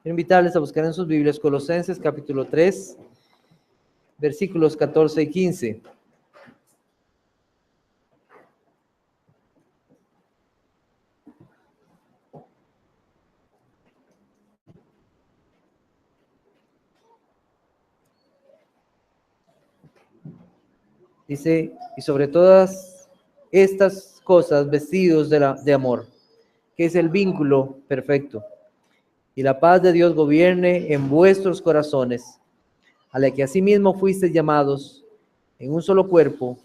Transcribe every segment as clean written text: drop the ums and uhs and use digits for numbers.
Quiero invitarles a buscar en sus Biblias Colosenses capítulo 3, versículos 14 y 15. Dice, y sobre todas estas cosas vestidos de amor, que es el vínculo perfecto. Y la paz de Dios gobierne en vuestros corazones, a la que asimismo fuisteis llamados en un solo cuerpo,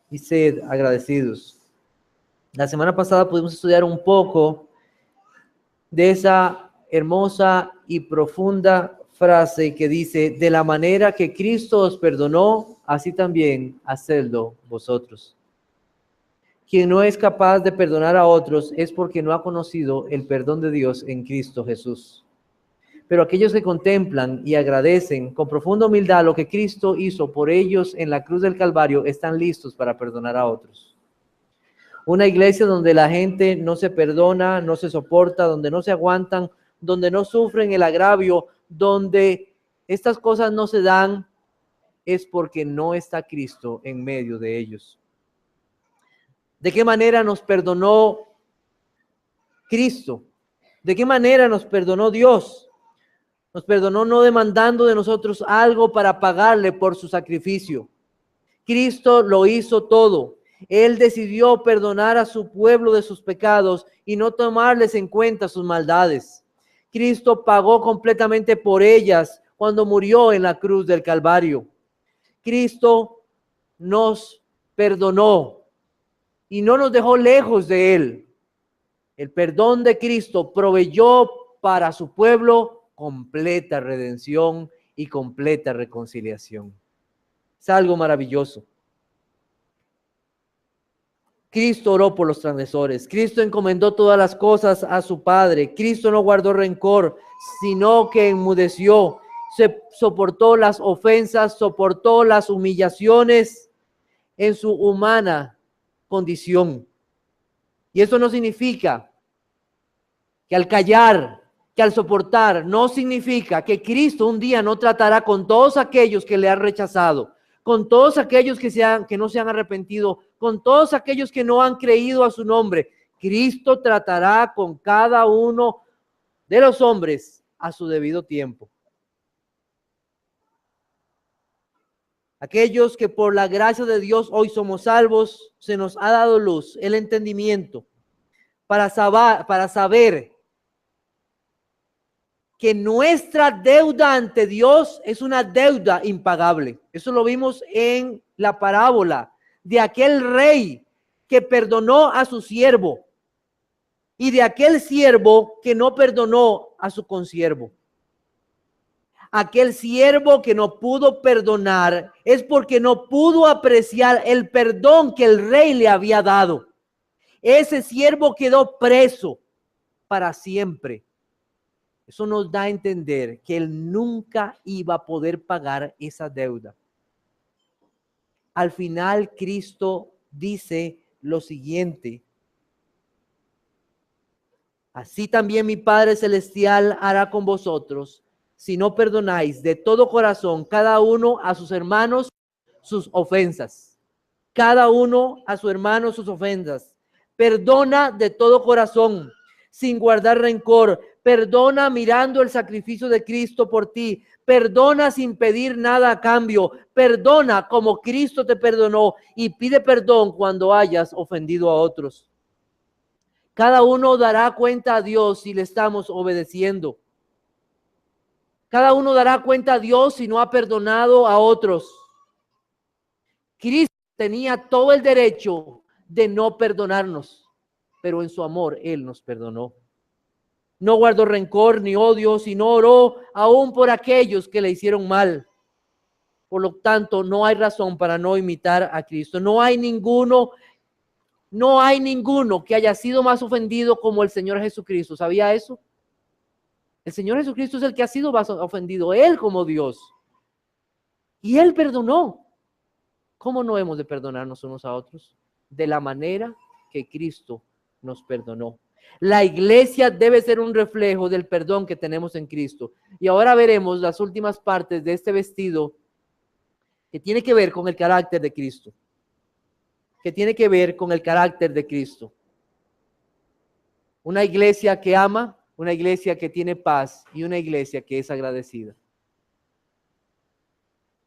y sed agradecidos. La semana pasada pudimos estudiar un poco de esa hermosa y profunda frase que dice, de la manera que Cristo os perdonó, así también hacedlo vosotros. Quien no es capaz de perdonar a otros es porque no ha conocido el perdón de Dios en Cristo Jesús. Pero aquellos que contemplan y agradecen con profunda humildad lo que Cristo hizo por ellos en la cruz del Calvario, están listos para perdonar a otros. Una iglesia donde la gente no se perdona, no se soporta, donde no se aguantan, donde no sufren el agravio, donde estas cosas no se dan, es porque no está Cristo en medio de ellos. ¿De qué manera nos perdonó Cristo? ¿De qué manera nos perdonó Dios? Nos perdonó no demandando de nosotros algo para pagarle por su sacrificio. Cristo lo hizo todo. Él decidió perdonar a su pueblo de sus pecados y no tomarles en cuenta sus maldades. Cristo pagó completamente por ellas cuando murió en la cruz del Calvario. Cristo nos perdonó y no nos dejó lejos de Él. El perdón de Cristo proveyó para su pueblo completa redención y completa reconciliación. Es algo maravilloso. Cristo oró por los transgresores. Cristo encomendó todas las cosas a su Padre. Cristo no guardó rencor, sino que enmudeció. Se soportó las ofensas, soportó las humillaciones en su humana condición. Y eso no significa que al callar, que al soportar, no significa que Cristo un día no tratará con todos aquellos que le han rechazado, con todos aquellos que no se han arrepentido, con todos aquellos que no han creído a su nombre. Cristo tratará con cada uno de los hombres a su debido tiempo. Aquellos que por la gracia de Dios hoy somos salvos, se nos ha dado luz, el entendimiento, para saber que nuestra deuda ante Dios es una deuda impagable. Eso lo vimos en la parábola de aquel rey que perdonó a su siervo y de aquel siervo que no perdonó a su consiervo. Aquel siervo que no pudo perdonar es porque no pudo apreciar el perdón que el rey le había dado. Ese siervo quedó preso para siempre. Eso nos da a entender que él nunca iba a poder pagar esa deuda. Al final, Cristo dice lo siguiente: así también mi Padre Celestial hará con vosotros, si no perdonáis de todo corazón cada uno a sus hermanos sus ofensas. Cada uno a su hermano sus ofensas. Perdona de todo corazón, sin guardar rencor. Perdona mirando el sacrificio de Cristo por ti. Perdona sin pedir nada a cambio. Perdona como Cristo te perdonó y pide perdón cuando hayas ofendido a otros. Cada uno dará cuenta a Dios si le estamos obedeciendo. Cada uno dará cuenta a Dios si no ha perdonado a otros. Cristo tenía todo el derecho de no perdonarnos, pero en su amor Él nos perdonó. No guardó rencor ni odio, sino oró aún por aquellos que le hicieron mal. Por lo tanto, no hay razón para no imitar a Cristo. No hay ninguno que haya sido más ofendido como el Señor Jesucristo. ¿Sabía eso? El Señor Jesucristo es el que ha sido más ofendido, Él como Dios. Y Él perdonó. ¿Cómo no hemos de perdonarnos unos a otros? De la manera que Cristo nos perdonó. La iglesia debe ser un reflejo del perdón que tenemos en Cristo. Y ahora veremos las últimas partes de este vestido que tiene que ver con el carácter de Cristo. Que tiene que ver con el carácter de Cristo. Una iglesia que ama, una iglesia que tiene paz y una iglesia que es agradecida.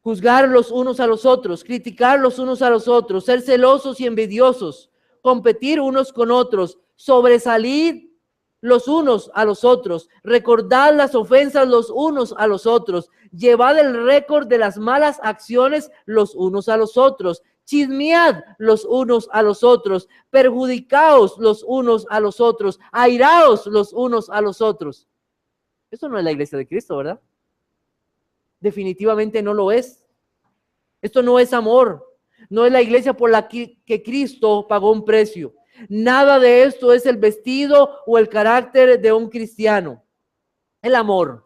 Juzgar los unos a los otros, criticar los unos a los otros, ser celosos y envidiosos, competir unos con otros, sobresalir los unos a los otros, recordar las ofensas los unos a los otros, llevad el récord de las malas acciones los unos a los otros, chismead los unos a los otros, perjudicaos los unos a los otros, airaos los unos a los otros. Eso no es la iglesia de Cristo, ¿verdad? Definitivamente no lo es. Esto no es amor. No es la iglesia por la que Cristo pagó un precio. Nada de esto es el vestido o el carácter de un cristiano. El amor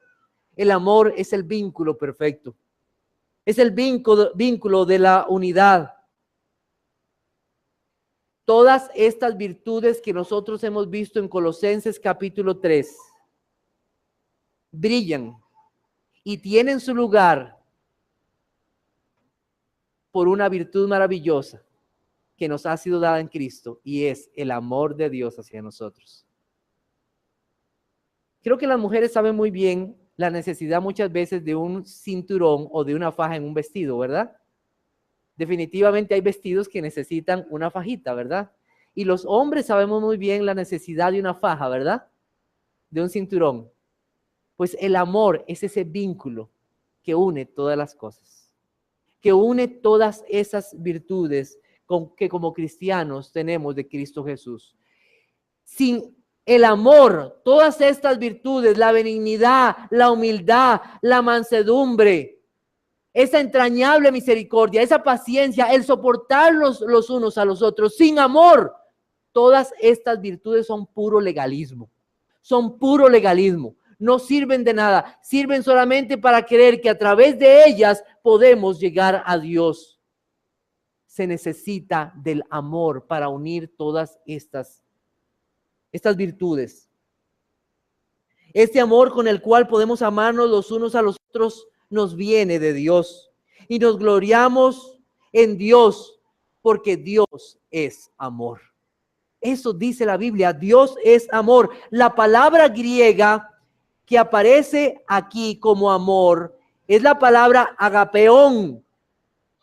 es el vínculo perfecto. Es el vínculo de la unidad. Todas estas virtudes que nosotros hemos visto en Colosenses capítulo 3 brillan y tienen su lugar por una virtud maravillosa que nos ha sido dada en Cristo, y es el amor de Dios hacia nosotros. Creo que las mujeres saben muy bien la necesidad muchas veces de un cinturón o de una faja en un vestido, ¿verdad? Definitivamente hay vestidos que necesitan una fajita, ¿verdad? Y los hombres sabemos muy bien la necesidad de una faja, ¿verdad? De un cinturón. Pues el amor es ese vínculo que une todas las cosas, que une todas esas virtudes que como cristianos tenemos de Cristo Jesús. Sin el amor, todas estas virtudes, la benignidad, la humildad, la mansedumbre, esa entrañable misericordia, esa paciencia, el soportarlos los unos a los otros, sin amor, todas estas virtudes son puro legalismo, no sirven de nada, sirven solamente para creer que a través de ellas podemos llegar a Dios. Se necesita del amor para unir todas estas virtudes. Este amor con el cual podemos amarnos los unos a los otros nos viene de Dios y nos gloriamos en Dios porque Dios es amor. Eso dice la Biblia, Dios es amor. La palabra griega que aparece aquí como amor es la palabra agapeón,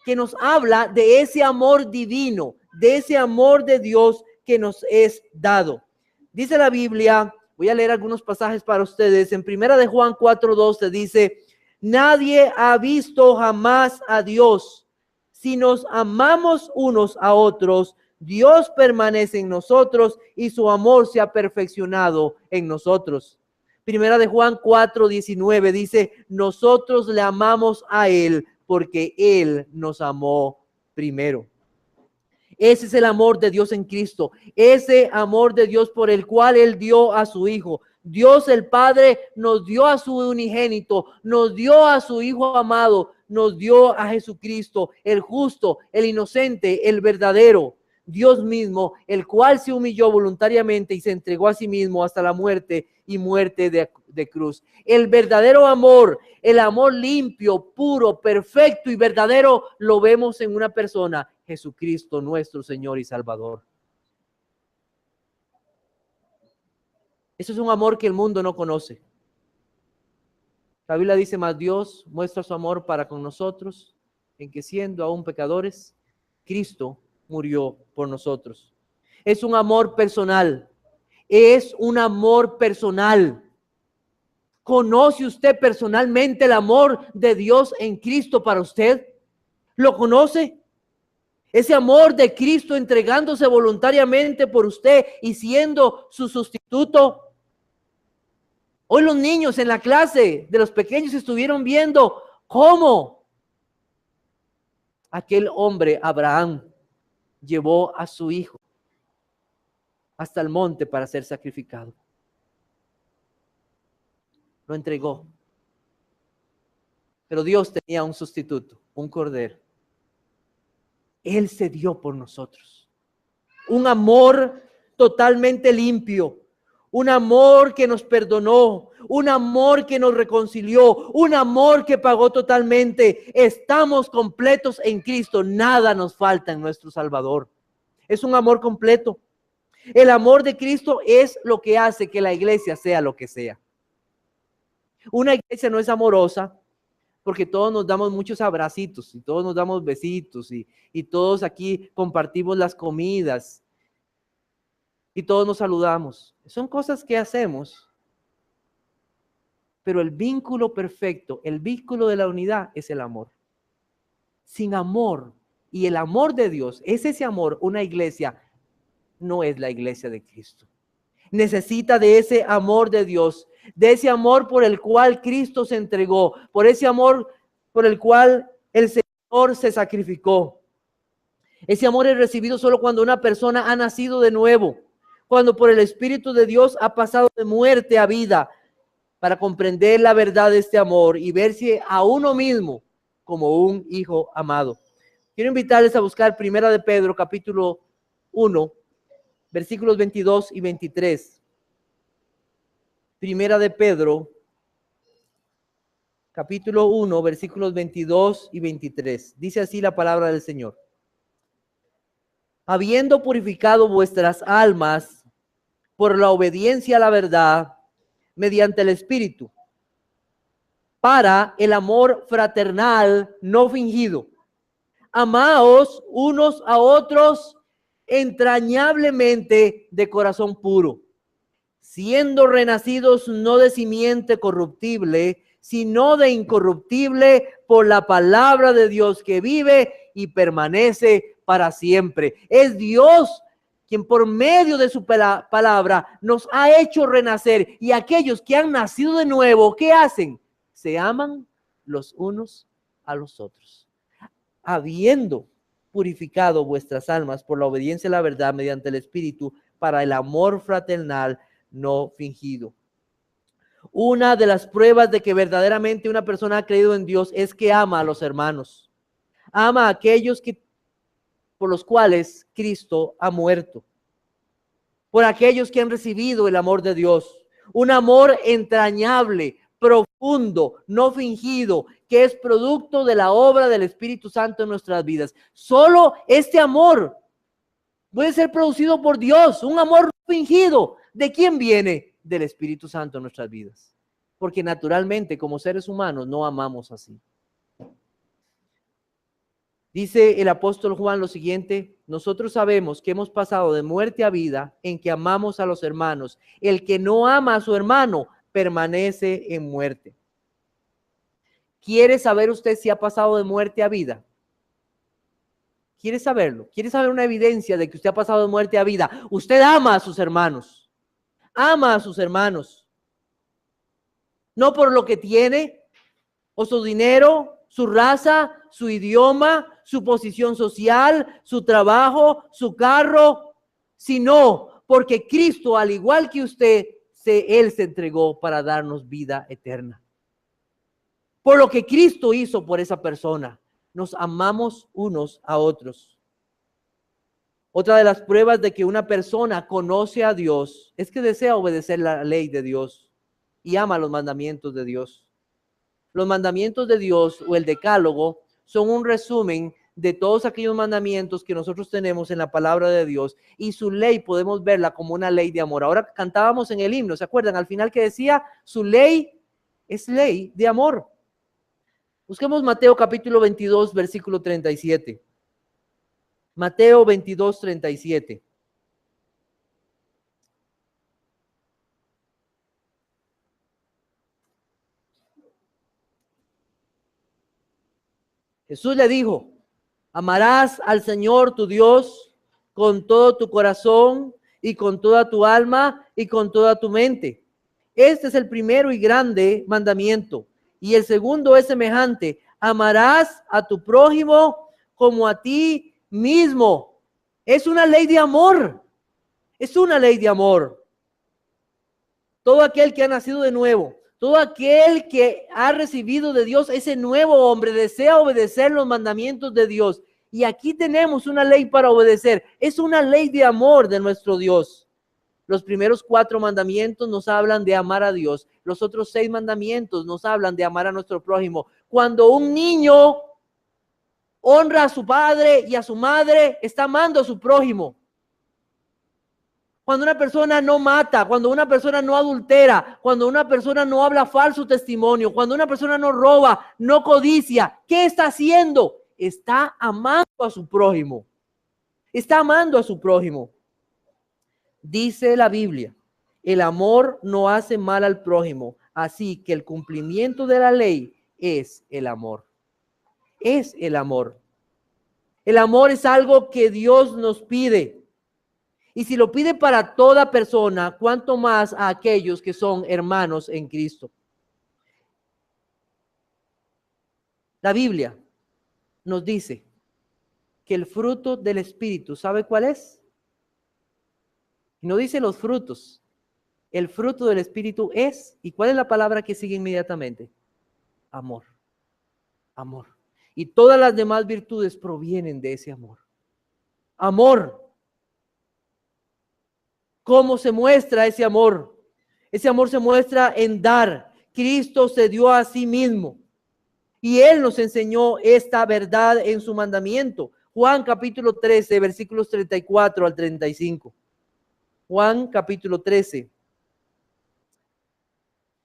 que nos habla de ese amor divino, de ese amor de Dios que nos es dado. Dice la Biblia, voy a leer algunos pasajes para ustedes. En 1 de Juan 4:12 dice: nadie ha visto jamás a Dios. Si nos amamos unos a otros, Dios permanece en nosotros y su amor se ha perfeccionado en nosotros. 1 de Juan 4:19 dice: nosotros le amamos a Él porque Él nos amó primero. Ese es el amor de Dios en Cristo, ese amor de Dios por el cual Él dio a su Hijo. Dios el Padre nos dio a su unigénito, nos dio a su Hijo amado, nos dio a Jesucristo, el justo, el inocente, el verdadero. Dios mismo, el cual se humilló voluntariamente y se entregó a sí mismo hasta la muerte y muerte de cruz. El verdadero amor, el amor limpio, puro, perfecto y verdadero, lo vemos en una persona, Jesucristo, nuestro Señor y Salvador. Eso es un amor que el mundo no conoce. La Biblia dice: mas Dios muestra su amor para con nosotros, en que siendo aún pecadores, Cristo murió por nosotros. Es un amor personal. Es un amor personal. ¿Conoce usted personalmente el amor de Dios en Cristo para usted? ¿Lo conoce? Ese amor de Cristo entregándose voluntariamente por usted y siendo su sustituto. Hoy los niños en la clase de los pequeños estuvieron viendo cómo aquel hombre, Abraham, llevó a su hijo hasta el monte para ser sacrificado. Lo entregó. Pero Dios tenía un sustituto, un cordero. Él se dio por nosotros. Un amor totalmente limpio, un amor que nos perdonó, un amor que nos reconcilió, un amor que pagó totalmente. Estamos completos en Cristo, nada nos falta en nuestro Salvador. Es un amor completo. El amor de Cristo es lo que hace que la iglesia sea lo que sea. Una iglesia no es amorosa porque todos nos damos muchos abracitos y todos nos damos besitos y todos aquí compartimos las comidas y todos nos saludamos. Son cosas que hacemos, pero el vínculo perfecto, el vínculo de la unidad es el amor. Sin amor, y el amor de Dios es ese amor, una iglesia no es la iglesia de Cristo. Necesita de ese amor de Dios, de ese amor por el cual Cristo se entregó, por ese amor por el cual el Señor se sacrificó. Ese amor es recibido solo cuando una persona ha nacido de nuevo, cuando por el Espíritu de Dios ha pasado de muerte a vida, para comprender la verdad de este amor y verse a uno mismo como un hijo amado. Quiero invitarles a buscar Primera de Pedro, capítulo 1, versículos 22 y 23. Primera de Pedro, capítulo 1, versículos 22 y 23. Dice así la palabra del Señor. Habiendo purificado vuestras almas por la obediencia a la verdad, mediante el Espíritu, para el amor fraternal no fingido. Amaos unos a otros entrañablemente de corazón puro, siendo renacidos no de simiente corruptible, sino de incorruptible por la palabra de Dios que vive y permanece para siempre. Es Dios quien por medio de su palabra nos ha hecho renacer, y aquellos que han nacido de nuevo, ¿qué hacen? Se aman los unos a los otros. Habiendo purificado vuestras almas por la obediencia a la verdad mediante el Espíritu, para el amor fraternal no fingido. Una de las pruebas de que verdaderamente una persona ha creído en Dios es que ama a los hermanos. Ama a aquellos por los cuales Cristo ha muerto, por aquellos que han recibido el amor de Dios, un amor entrañable, profundo, no fingido, que es producto de la obra del Espíritu Santo en nuestras vidas. Solo este amor puede ser producido por Dios, un amor no fingido. ¿De quién viene? Del Espíritu Santo en nuestras vidas, porque naturalmente como seres humanos no amamos así. Dice el apóstol Juan lo siguiente: nosotros sabemos que hemos pasado de muerte a vida en que amamos a los hermanos. El que no ama a su hermano permanece en muerte. ¿Quiere saber usted si ha pasado de muerte a vida? ¿Quiere saberlo? ¿Quiere saber una evidencia de que usted ha pasado de muerte a vida? Usted ama a sus hermanos. Ama a sus hermanos. No por lo que tiene, o su dinero, su raza, su idioma, su posición social, su trabajo, su carro, sino porque Cristo, al igual que usted, Él se entregó para darnos vida eterna. Por lo que Cristo hizo por esa persona, nos amamos unos a otros. Otra de las pruebas de que una persona conoce a Dios es que desea obedecer la ley de Dios y ama los mandamientos de Dios. Los mandamientos de Dios o el decálogo son un resumen de todos aquellos mandamientos que nosotros tenemos en la palabra de Dios, y su ley podemos verla como una ley de amor. Ahora cantábamos en el himno, ¿se acuerdan? Al final que decía, su ley es ley de amor. Busquemos Mateo capítulo 22, versículo 37. Mateo 22, 37. Jesús le dijo: amarás al Señor tu Dios con todo tu corazón y con toda tu alma y con toda tu mente. Este es el primero y grande mandamiento. Y el segundo es semejante: amarás a tu prójimo como a ti mismo. Es una ley de amor. Es una ley de amor. Todo aquel que ha nacido de nuevo, todo aquel que ha recibido de Dios, ese nuevo hombre, desea obedecer los mandamientos de Dios. Y aquí tenemos una ley para obedecer. Es una ley de amor de nuestro Dios. Los primeros 4 mandamientos nos hablan de amar a Dios. Los otros 6 mandamientos nos hablan de amar a nuestro prójimo. Cuando un niño honra a su padre y a su madre, está amando a su prójimo. Cuando una persona no mata, cuando una persona no adultera, cuando una persona no habla falso testimonio, cuando una persona no roba, no codicia, ¿qué está haciendo? Está amando a su prójimo. Está amando a su prójimo. Dice la Biblia, el amor no hace mal al prójimo, así que el cumplimiento de la ley es el amor. Es el amor. El amor es algo que Dios nos pide. Y si lo pide para toda persona, cuánto más a aquellos que son hermanos en Cristo. La Biblia nos dice que el fruto del Espíritu, ¿sabe cuál es? No dice los frutos. El fruto del Espíritu es, ¿y cuál es la palabra que sigue inmediatamente? Amor. Amor. Y todas las demás virtudes provienen de ese amor. Amor. ¿Cómo se muestra ese amor? Ese amor se muestra en dar. Cristo se dio a sí mismo. Y Él nos enseñó esta verdad en su mandamiento. Juan capítulo 13, versículos 34 al 35. Juan capítulo 13,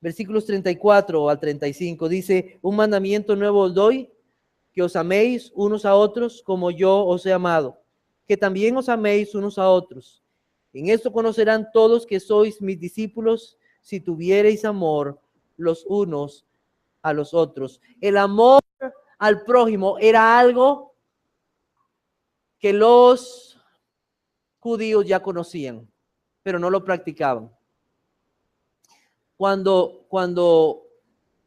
versículos 34 al 35. Dice, un mandamiento nuevo os doy, que os améis unos a otros como yo os he amado, que también os améis unos a otros. En esto conocerán todos que sois mis discípulos, si tuviereis amor los unos a los otros. El amor al prójimo era algo que los judíos ya conocían, pero no lo practicaban. Cuando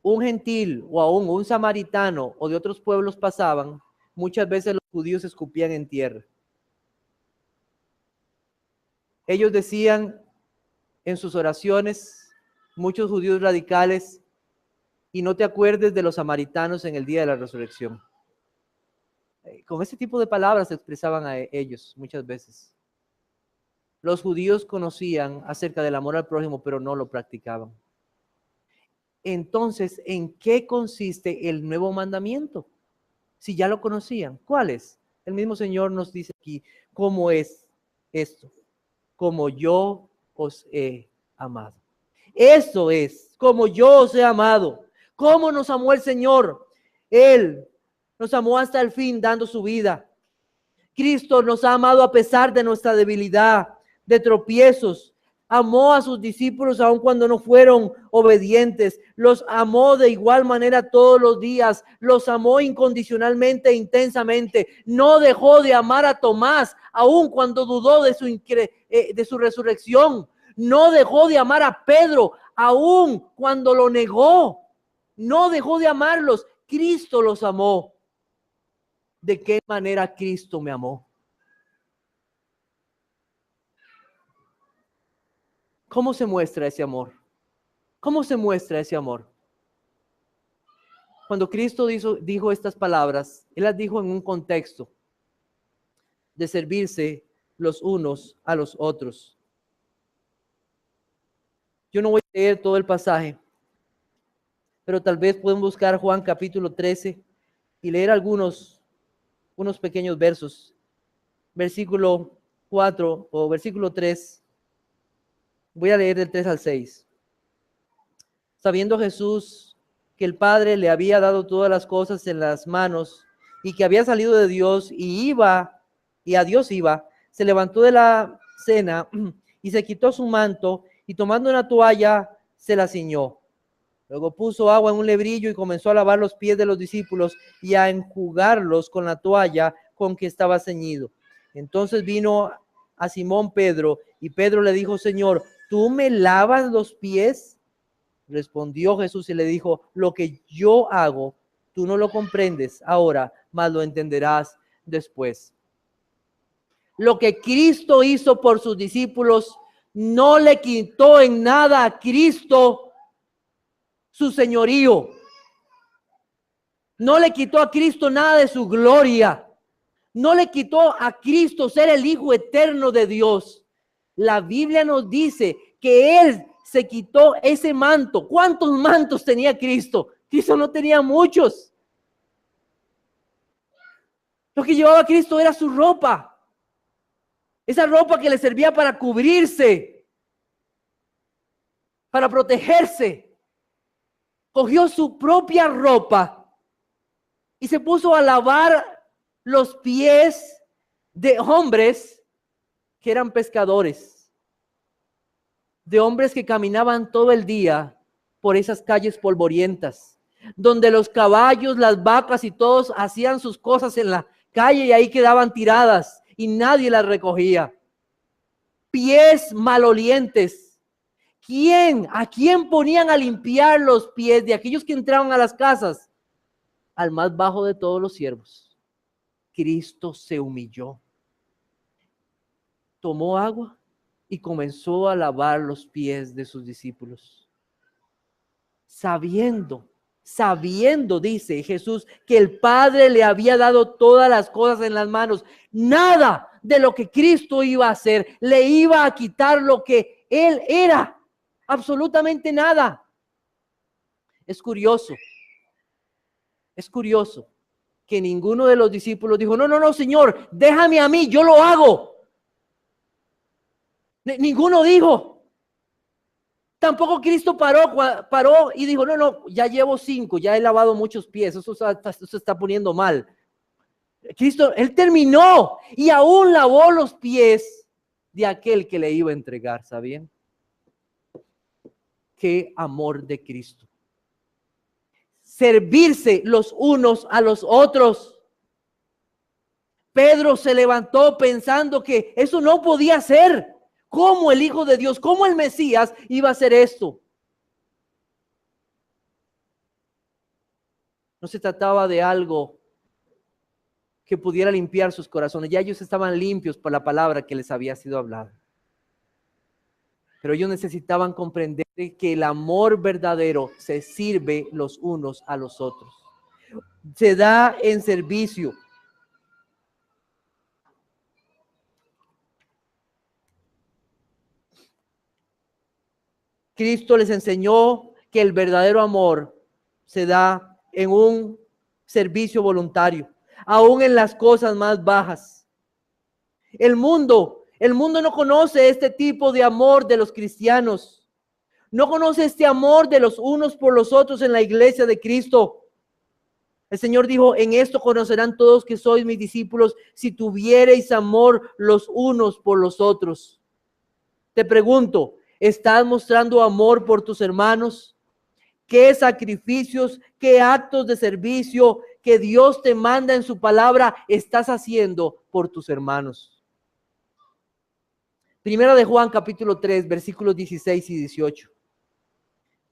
un gentil o aún un samaritano o de otros pueblos pasaban, muchas veces los judíos escupían en tierra. Ellos decían en sus oraciones, muchos judíos radicales, y no te acuerdes de los samaritanos en el día de la resurrección. Con ese tipo de palabras se expresaban a ellos muchas veces. Los judíos conocían acerca del amor al prójimo, pero no lo practicaban. Entonces, ¿en qué consiste el nuevo mandamiento? Si ya lo conocían, ¿cuál es? El mismo Señor nos dice aquí, ¿cómo es esto? Como yo os he amado. Eso es, como yo os he amado. ¿Cómo nos amó el Señor? Él nos amó hasta el fin, dando su vida. Cristo nos ha amado a pesar de nuestra debilidad, de tropiezos. Amó a sus discípulos aun cuando no fueron obedientes. Los amó de igual manera todos los días. Los amó incondicionalmente e intensamente. No dejó de amar a Tomás aun cuando dudó de su resurrección. No dejó de amar a Pedro aun cuando lo negó. No dejó de amarlos. Cristo los amó. ¿De qué manera Cristo me amó? ¿Cómo se muestra ese amor? ¿Cómo se muestra ese amor? Cuando Cristo dijo estas palabras, Él las dijo en un contexto de servirse los unos a los otros. Yo no voy a leer todo el pasaje, pero tal vez pueden buscar Juan capítulo 13 y leer unos pequeños versos. Versículo 4 o versículo 3. Voy a leer del 3 al 6. Sabiendo Jesús que el Padre le había dado todas las cosas en las manos y que había salido de Dios y a Dios iba, se levantó de la cena y se quitó su manto y tomando una toalla se la ciñó. Luego puso agua en un lebrillo y comenzó a lavar los pies de los discípulos y a enjugarlos con la toalla con que estaba ceñido. Entonces vino a Simón Pedro y Pedro le dijo, Señor, ¿tú me lavas los pies? Respondió Jesús y le dijo, lo que yo hago, tú no lo comprendes ahora, mas lo entenderás después. Lo que Cristo hizo por sus discípulos no le quitó en nada a Cristo su señorío. No le quitó a Cristo nada de su gloria. No le quitó a Cristo ser el Hijo eterno de Dios. La Biblia nos dice que Él se quitó ese manto. ¿Cuántos mantos tenía Cristo? Cristo no tenía muchos. Lo que llevaba Cristo era su ropa. Esa ropa que le servía para cubrirse, para protegerse. Cogió su propia ropa y se puso a lavar los pies de hombres que eran pescadores, de hombres que caminaban todo el día por esas calles polvorientas, donde los caballos, las vacas y todos hacían sus cosas en la calle y ahí quedaban tiradas y nadie las recogía. Pies malolientes. ¿A quién ponían a limpiar los pies de aquellos que entraban a las casas? Al más bajo de todos los siervos. Cristo se humilló. Tomó agua y comenzó a lavar los pies de sus discípulos. Sabiendo, dice Jesús, que el Padre le había dado todas las cosas en las manos. Nada de lo que Cristo iba a hacer le iba a quitar lo que Él era. Absolutamente nada. Es curioso que ninguno de los discípulos dijo, no, Señor, déjame a mí, yo lo hago. Ninguno dijo. Tampoco Cristo paró y dijo, no, ya llevo 5, ya he lavado muchos pies, eso se está poniendo mal. Cristo, Él terminó y aún lavó los pies de aquel que le iba a entregar, ¿sabían? Qué amor de Cristo. Servirse los unos a los otros. Pedro se levantó pensando que eso no podía ser. ¿Cómo el Hijo de Dios, cómo el Mesías iba a hacer esto? No se trataba de algo que pudiera limpiar sus corazones. Ya ellos estaban limpios por la palabra que les había sido hablada. Pero ellos necesitaban comprender que el amor verdadero se sirve los unos a los otros. Se da en servicio. Cristo les enseñó que el verdadero amor se da en un servicio voluntario, aún en las cosas más bajas. El mundo no conoce este tipo de amor de los cristianos. No conoce este amor de los unos por los otros en la iglesia de Cristo. El Señor dijo, en esto conocerán todos que sois mis discípulos, si tuviereis amor los unos por los otros. Te pregunto, ¿estás mostrando amor por tus hermanos? ¿Qué sacrificios, qué actos de servicio que Dios te manda en su palabra estás haciendo por tus hermanos? Primera de Juan capítulo 3, versículos 16 y 18.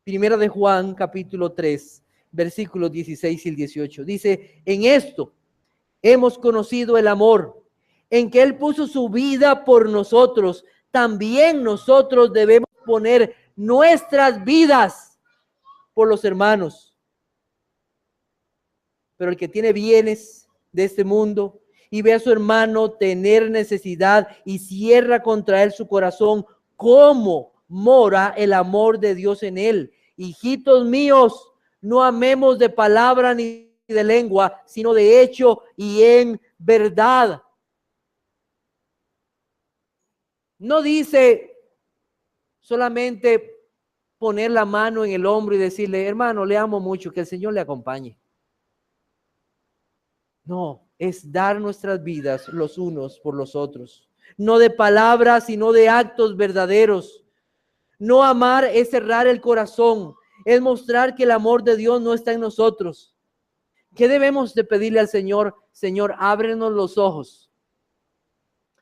Primera de Juan capítulo 3, versículos 16 y 18. Dice, en esto hemos conocido el amor, en que Él puso su vida por nosotros. También nosotros debemos poner nuestras vidas por los hermanos. Pero el que tiene bienes de este mundo y ve a su hermano tener necesidad y cierra contra él su corazón, ¿cómo mora el amor de Dios en él? Hijitos míos, no amemos de palabra ni de lengua, sino de hecho y en verdad. No dice solamente poner la mano en el hombro y decirle, hermano, le amo mucho, que el Señor le acompañe. No, es dar nuestras vidas los unos por los otros. No de palabras, sino de actos verdaderos. No amar es cerrar el corazón, es mostrar que el amor de Dios no está en nosotros. ¿Qué debemos de pedirle al Señor? Señor, ábrenos los ojos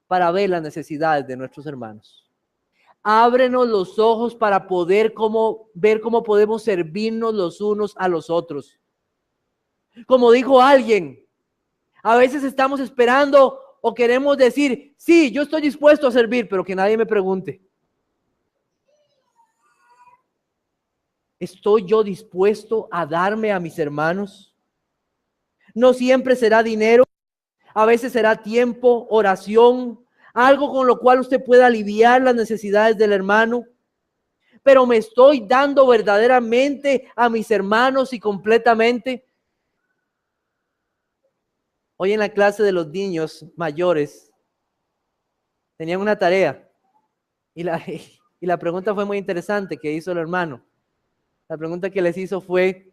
para ver las necesidades de nuestros hermanos. Ábrenos los ojos para poder ver cómo podemos servirnos los unos a los otros. Como dijo alguien, a veces estamos esperando o queremos decir, sí, yo estoy dispuesto a servir, pero que nadie me pregunte. ¿Estoy yo dispuesto a darme a mis hermanos? No siempre será dinero, a veces será tiempo, oración, algo con lo cual usted pueda aliviar las necesidades del hermano. Pero me estoy dando verdaderamente a mis hermanos y completamente. Hoy en la clase de los niños mayores tenían una tarea y la pregunta fue muy interesante que hizo el hermano. La pregunta que les hizo fue: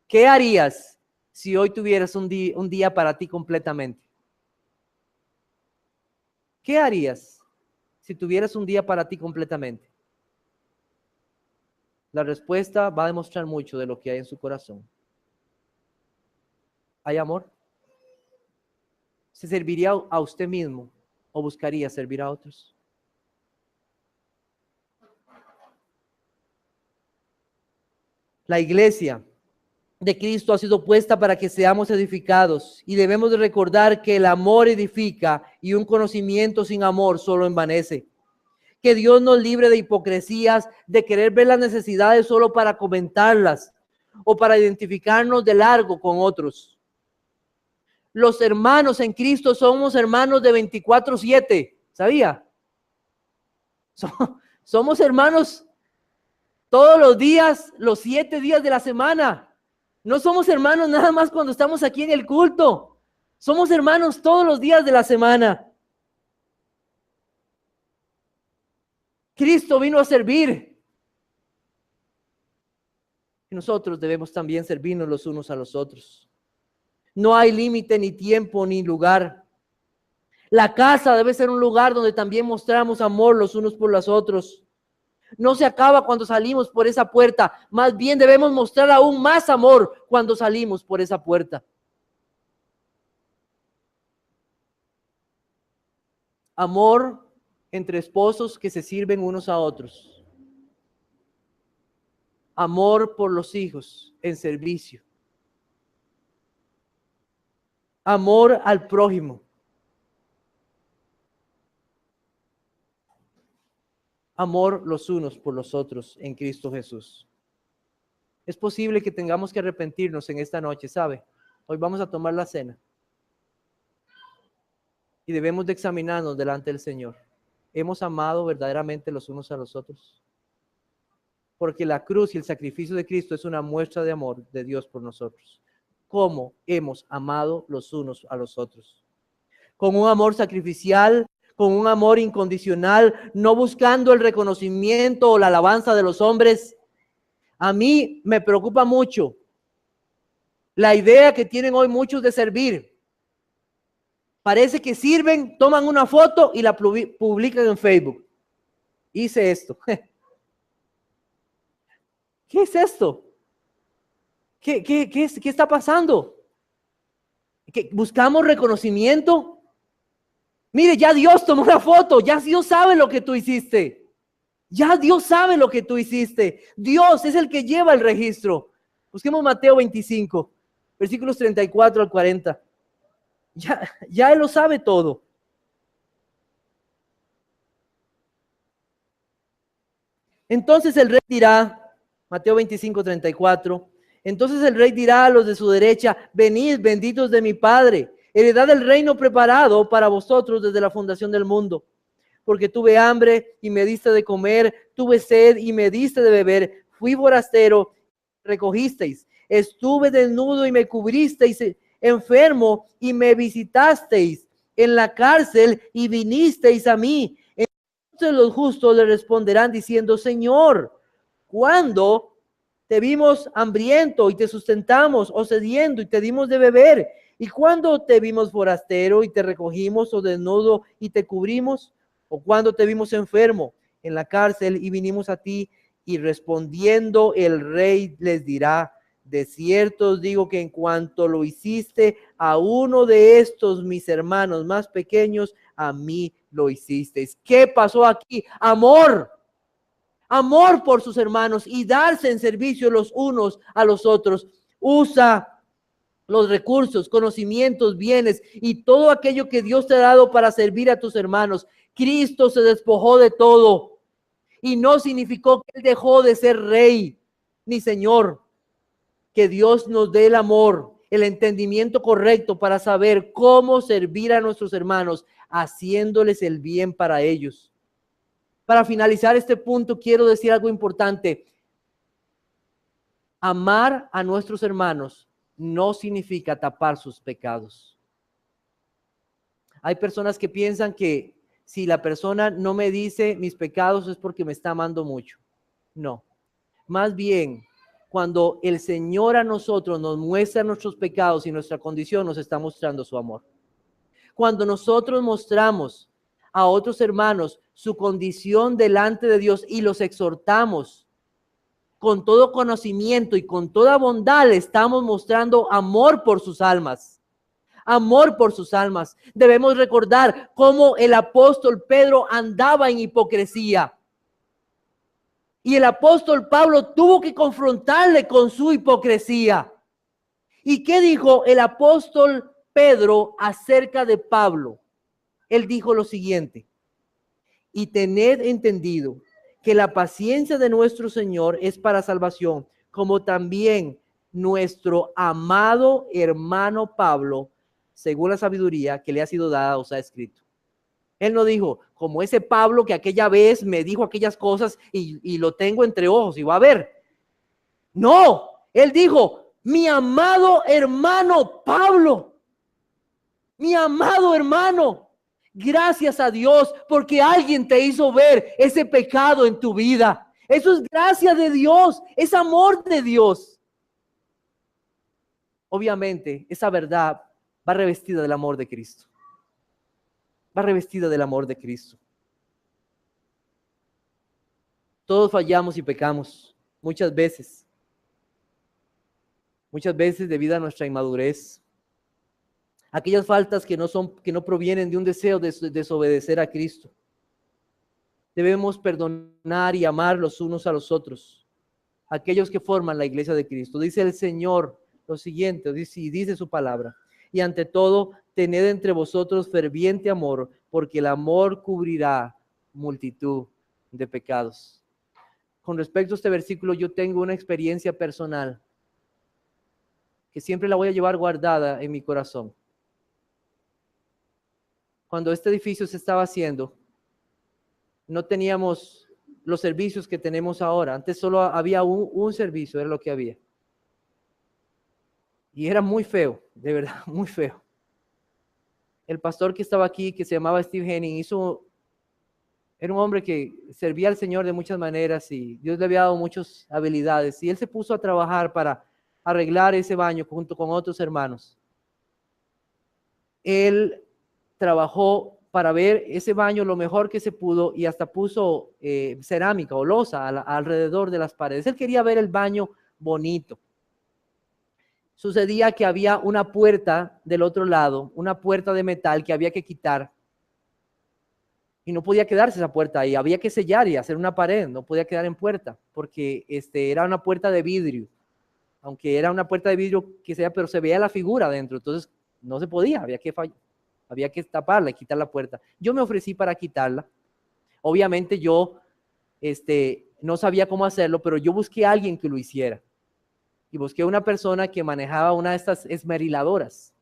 ¿qué harías si hoy tuvieras un día para ti completamente? ¿Qué harías si tuvieras un día para ti completamente? La respuesta va a demostrar mucho de lo que hay en su corazón. ¿Hay amor? ¿Se serviría a usted mismo o buscaría servir a otros? La iglesia de Cristo ha sido puesta para que seamos edificados y debemos de recordar que el amor edifica y un conocimiento sin amor solo envanece. Que Dios nos libre de hipocresías, de querer ver las necesidades solo para comentarlas o para identificarnos de largo con otros. Los hermanos en Cristo somos hermanos de 24/7, ¿sabía? Somos hermanos todos los días, los 7 días de la semana. No somos hermanos nada más cuando estamos aquí en el culto. Somos hermanos todos los días de la semana. Cristo vino a servir. Y nosotros debemos también servirnos los unos a los otros. No hay límite, ni tiempo, ni lugar. La casa debe ser un lugar donde también mostramos amor los unos por los otros. No se acaba cuando salimos por esa puerta. Más bien debemos mostrar aún más amor cuando salimos por esa puerta. Amor entre esposos que se sirven unos a otros. Amor por los hijos en servicio. Amor al prójimo. Amor los unos por los otros en Cristo Jesús. Es posible que tengamos que arrepentirnos en esta noche, ¿sabe? Hoy vamos a tomar la cena. Y debemos de examinarnos delante del Señor. ¿Hemos amado verdaderamente los unos a los otros? Porque la cruz y el sacrificio de Cristo es una muestra de amor de Dios por nosotros. ¿Cómo hemos amado los unos a los otros? Con un amor sacrificial, con un amor incondicional, no buscando el reconocimiento o la alabanza de los hombres. A mí me preocupa mucho la idea que tienen hoy muchos de servir. Parece que sirven, toman una foto y la publican en Facebook. Hice esto. ¿Qué es esto? ¿Qué está pasando? ¿Que buscamos reconocimiento? Mire, ya Dios tomó una foto, ya Dios sabe lo que tú hiciste. Ya Dios sabe lo que tú hiciste. Dios es el que lleva el registro. Busquemos Mateo 25, versículos 34 al 40. Ya Él lo sabe todo. Entonces el rey dirá, Mateo 25, 34, entonces el rey dirá a los de su derecha: venid, benditos de mi Padre, heredad del reino preparado para vosotros desde la fundación del mundo. Porque tuve hambre y me diste de comer, tuve sed y me diste de beber, fui forastero, recogisteis, estuve desnudo y me cubristeis, enfermo y me visitasteis, en la cárcel y vinisteis a mí. Entonces los justos le responderán diciendo: Señor, ¿cuándo te vimos hambriento y te sustentamos, o sediento y te dimos de beber? ¿Y cuándo te vimos forastero y te recogimos, o desnudo y te cubrimos? ¿O cuándo te vimos enfermo en la cárcel y vinimos a ti? Y respondiendo el rey les dirá: de cierto os digo que en cuanto lo hiciste a uno de estos mis hermanos más pequeños, a mí lo hicisteis. ¿Qué pasó aquí? Amor. Amor por sus hermanos y darse en servicio los unos a los otros. Usa los recursos, conocimientos, bienes y todo aquello que Dios te ha dado para servir a tus hermanos. Cristo se despojó de todo y no significó que Él dejó de ser rey ni señor. Que Dios nos dé el amor el entendimiento correcto para saber cómo servir a nuestros hermanos, haciéndoles el bien para ellos. Para finalizar este punto, quiero decir algo importante. Amar a nuestros hermanos no significa tapar sus pecados. Hay personas que piensan que si la persona no me dice mis pecados es porque me está amando mucho. No. Más bien, cuando el Señor a nosotros nos muestra nuestros pecados y nuestra condición, nos está mostrando su amor. Cuando nosotros mostramos a otros hermanos su condición delante de Dios y los exhortamos con todo conocimiento y con toda bondad, le estamos mostrando amor por sus almas. Amor por sus almas. Debemos recordar cómo el apóstol Pedro andaba en hipocresía. Y el apóstol Pablo tuvo que confrontarle con su hipocresía. ¿Y qué dijo el apóstol Pedro acerca de Pablo? Él dijo lo siguiente: y tened entendido que la paciencia de nuestro Señor es para salvación, como también nuestro amado hermano Pablo, según la sabiduría que le ha sido dada, os ha escrito. Él no dijo, como ese Pablo que aquella vez me dijo aquellas cosas y lo tengo entre ojos y va a ver. No, él dijo, mi amado hermano Pablo, mi amado hermano, gracias a Dios porque alguien te hizo ver ese pecado en tu vida. Eso es gracia de Dios, es amor de Dios. Obviamente, esa verdad va revestida del amor de Cristo. Va revestida del amor de Cristo. Todos fallamos y pecamos muchas veces debido a nuestra inmadurez. Aquellas faltas que no provienen de un deseo de desobedecer a Cristo. Debemos perdonar y amar los unos a los otros, aquellos que forman la iglesia de Cristo. Dice el Señor lo siguiente, dice su palabra: y ante todo, tened entre vosotros ferviente amor, porque el amor cubrirá multitud de pecados. Con respecto a este versículo, yo tengo una experiencia personal que siempre la voy a llevar guardada en mi corazón. Cuando este edificio se estaba haciendo, no teníamos los servicios que tenemos ahora. Antes solo había un servicio, era lo que había. Y era muy feo, de verdad, muy feo. El pastor que estaba aquí, que se llamaba Steve Henning, era un hombre que servía al Señor de muchas maneras y Dios le había dado muchas habilidades. Y él se puso a trabajar para arreglar ese baño junto con otros hermanos. Él trabajó para ver ese baño lo mejor que se pudo y hasta puso cerámica o losa alrededor de las paredes. Él quería ver el baño bonito. Sucedía que había una puerta del otro lado, una puerta de metal que había que quitar. Y no podía quedarse esa puerta ahí, había que sellar y hacer una pared, no podía quedar en puerta, porque era una puerta de vidrio. Aunque era una puerta de vidrio pero se veía la figura dentro, entonces no se podía, había que taparla y quitar la puerta. Yo me ofrecí para quitarla. Obviamente yo no sabía cómo hacerlo, pero yo busqué a alguien que lo hiciera. Y busqué a una persona que manejaba una de estas esmeriladoras.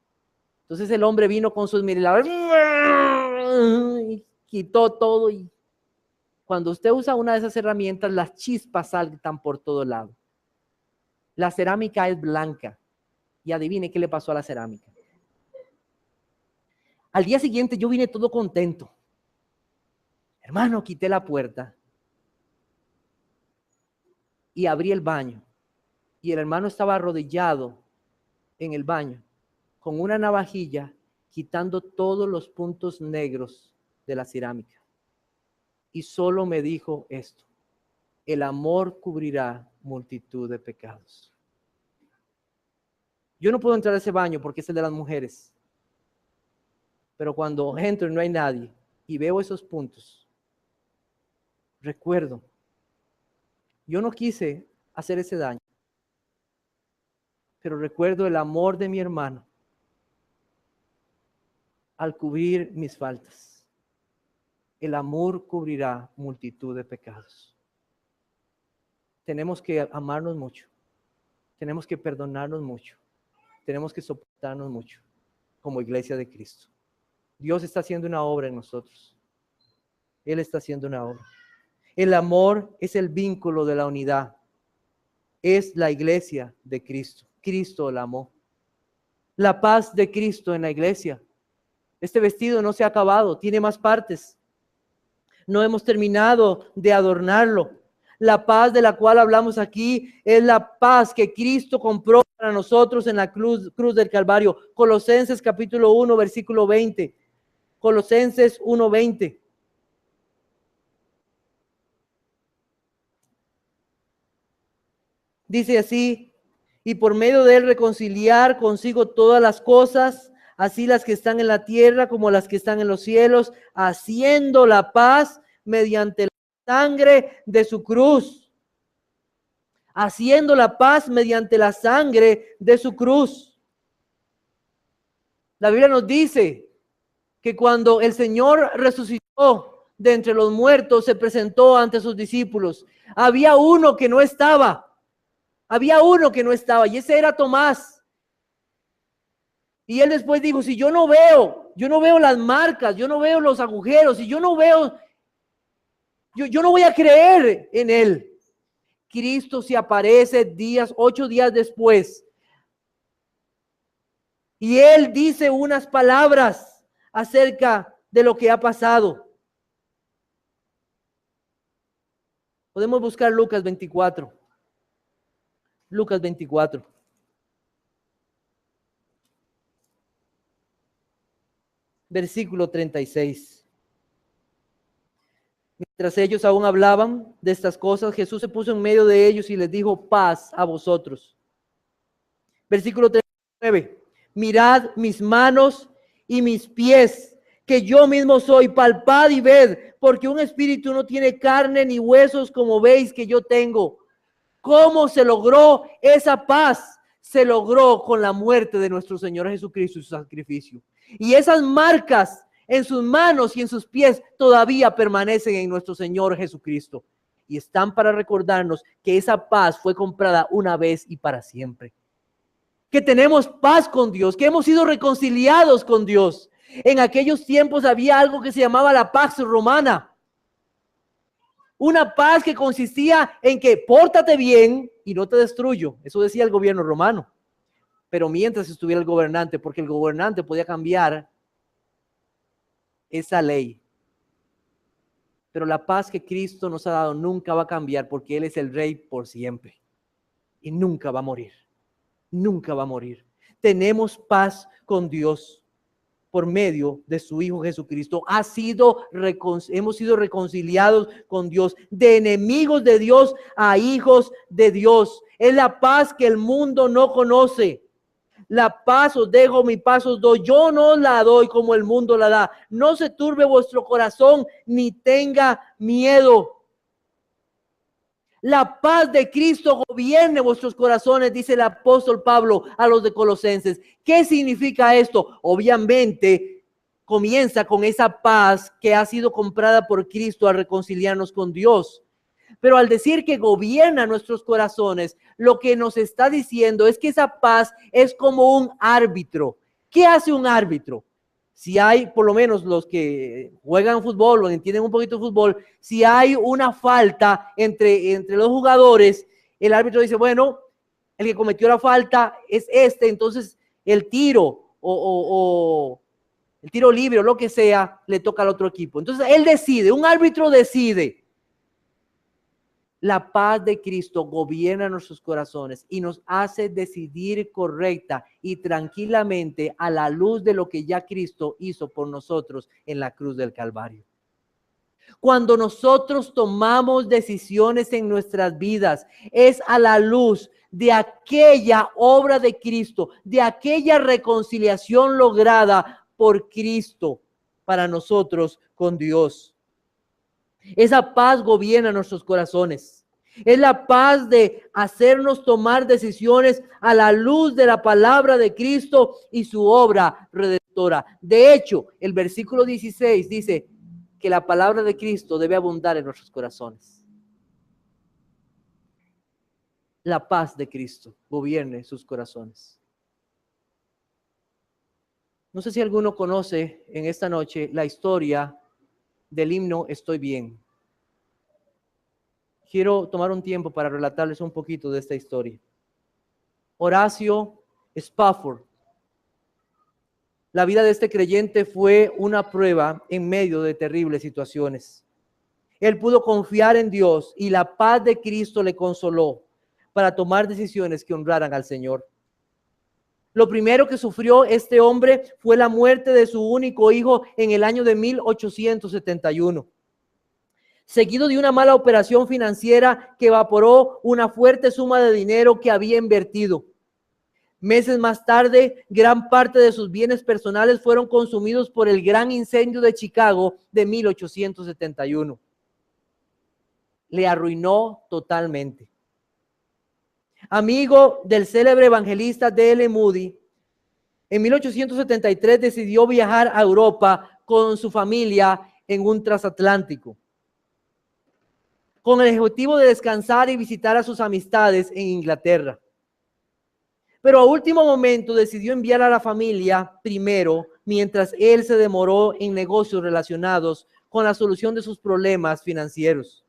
Entonces el hombre vino con su esmerilador y quitó todo. Y cuando usted usa una de esas herramientas, las chispas saltan por todo lado. La cerámica es blanca. Y adivine qué le pasó a la cerámica. Al día siguiente yo vine todo contento. Hermano, quité la puerta y abrí el baño. Y el hermano estaba arrodillado en el baño con una navajilla quitando todos los puntos negros de la cerámica. Y solo me dijo esto: el amor cubrirá multitud de pecados. Yo no puedo entrar a ese baño porque es el de las mujeres. Pero cuando entro y no hay nadie y veo esos puntos, recuerdo, yo no quise hacer ese daño, pero recuerdo el amor de mi hermano al cubrir mis faltas. El amor cubrirá multitud de pecados. Tenemos que amarnos mucho. Tenemos que perdonarnos mucho. tenemos que soportarnos mucho como iglesia de Cristo. Dios está haciendo una obra en nosotros. Él está haciendo una obra. El amor es el vínculo de la unidad. Es la iglesia de Cristo. Cristo la amó. La paz de Cristo en la iglesia. Este vestido no se ha acabado, tiene más partes. No hemos terminado de adornarlo. La paz de la cual hablamos aquí es la paz que Cristo compró para nosotros en la cruz del Calvario. Colosenses capítulo 1, versículo 20. Colosenses 1:20. Dice así: y por medio de él reconciliar consigo todas las cosas, así las que están en la tierra como las que están en los cielos, haciendo la paz mediante la sangre de su cruz. Haciendo la paz mediante la sangre de su cruz. La Biblia nos dice que cuando el Señor resucitó de entre los muertos, se presentó ante sus discípulos. Había uno que no estaba. Había uno que no estaba, y ese era Tomás. Y él después dijo: si yo no veo las marcas, yo no veo los agujeros, y yo no veo, yo no voy a creer en él. Cristo se aparece 8 días después. Y él dice unas palabras acerca de lo que ha pasado. Podemos buscar Lucas 24. Lucas 24. Versículo 36. Mientras ellos aún hablaban de estas cosas, Jesús se puso en medio de ellos y les dijo: paz a vosotros. Versículo 39. Mirad mis manos y mis pies, que yo mismo soy, palpad y ved, porque un espíritu no tiene carne ni huesos como veis que yo tengo. ¿Cómo se logró esa paz? Se logró con la muerte de nuestro Señor Jesucristo y su sacrificio. Y esas marcas en sus manos y en sus pies todavía permanecen en nuestro Señor Jesucristo. Y están para recordarnos que esa paz fue comprada una vez y para siempre. Que tenemos paz con Dios, que hemos sido reconciliados con Dios. En aquellos tiempos había algo que se llamaba la Pax Romana. Una paz que consistía en que pórtate bien y no te destruyo. Eso decía el gobierno romano. Pero mientras estuviera el gobernante, porque el gobernante podía cambiar esa ley. Pero la paz que Cristo nos ha dado nunca va a cambiar, porque Él es el Rey por siempre. Y nunca va a morir. Nunca va a morir. Tenemos paz con Dios por medio de su Hijo Jesucristo. Hemos sido reconciliados con Dios, de enemigos de Dios a hijos de Dios. Es la paz que el mundo no conoce. La paz os dejo, mi paz os doy. Yo no la doy como el mundo la da. No se turbe vuestro corazón, ni tenga miedo. La paz de Cristo gobierne vuestros corazones, dice el apóstol Pablo a los de Colosenses. ¿Qué significa esto? Obviamente comienza con esa paz que ha sido comprada por Cristo al reconciliarnos con Dios. Pero al decir que gobierna nuestros corazones, lo que nos está diciendo es que esa paz es como un árbitro. ¿Qué hace un árbitro? Si hay, por lo menos los que juegan fútbol o entienden un poquito de fútbol, si hay una falta entre los jugadores, el árbitro dice: bueno, el que cometió la falta es entonces el tiro o el tiro libre o lo que sea, le toca al otro equipo. Entonces él decide, un árbitro decide. La paz de Cristo gobierna nuestros corazones y nos hace decidir correcta y tranquilamente a la luz de lo que ya Cristo hizo por nosotros en la cruz del Calvario. Cuando nosotros tomamos decisiones en nuestras vidas, es a la luz de aquella obra de Cristo, de aquella reconciliación lograda por Cristo para nosotros con Dios. Esa paz gobierna nuestros corazones. Es la paz de hacernos tomar decisiones a la luz de la palabra de Cristo y su obra redentora. De hecho, el versículo 16 dice que la palabra de Cristo debe abundar en nuestros corazones. La paz de Cristo gobierne sus corazones. No sé si alguno conoce en esta noche la historia del himno Estoy bien. Quiero tomar un tiempo para relatarles un poquito de esta historia. Horacio Spafford. La vida de este creyente fue una prueba en medio de terribles situaciones. Él pudo confiar en Dios y la paz de Cristo le consoló para tomar decisiones que honraran al Señor. Lo primero que sufrió este hombre fue la muerte de su único hijo en el año de 1871, seguido de una mala operación financiera que evaporó una fuerte suma de dinero que había invertido. Meses más tarde, gran parte de sus bienes personales fueron consumidos por el gran incendio de Chicago de 1871. Le arruinó totalmente. Amigo del célebre evangelista D.L. Moody, en 1873 decidió viajar a Europa con su familia en un transatlántico, con el objetivo de descansar y visitar a sus amistades en Inglaterra. Pero a último momento decidió enviar a la familia primero, mientras él se demoró en negocios relacionados con la solución de sus problemas financieros.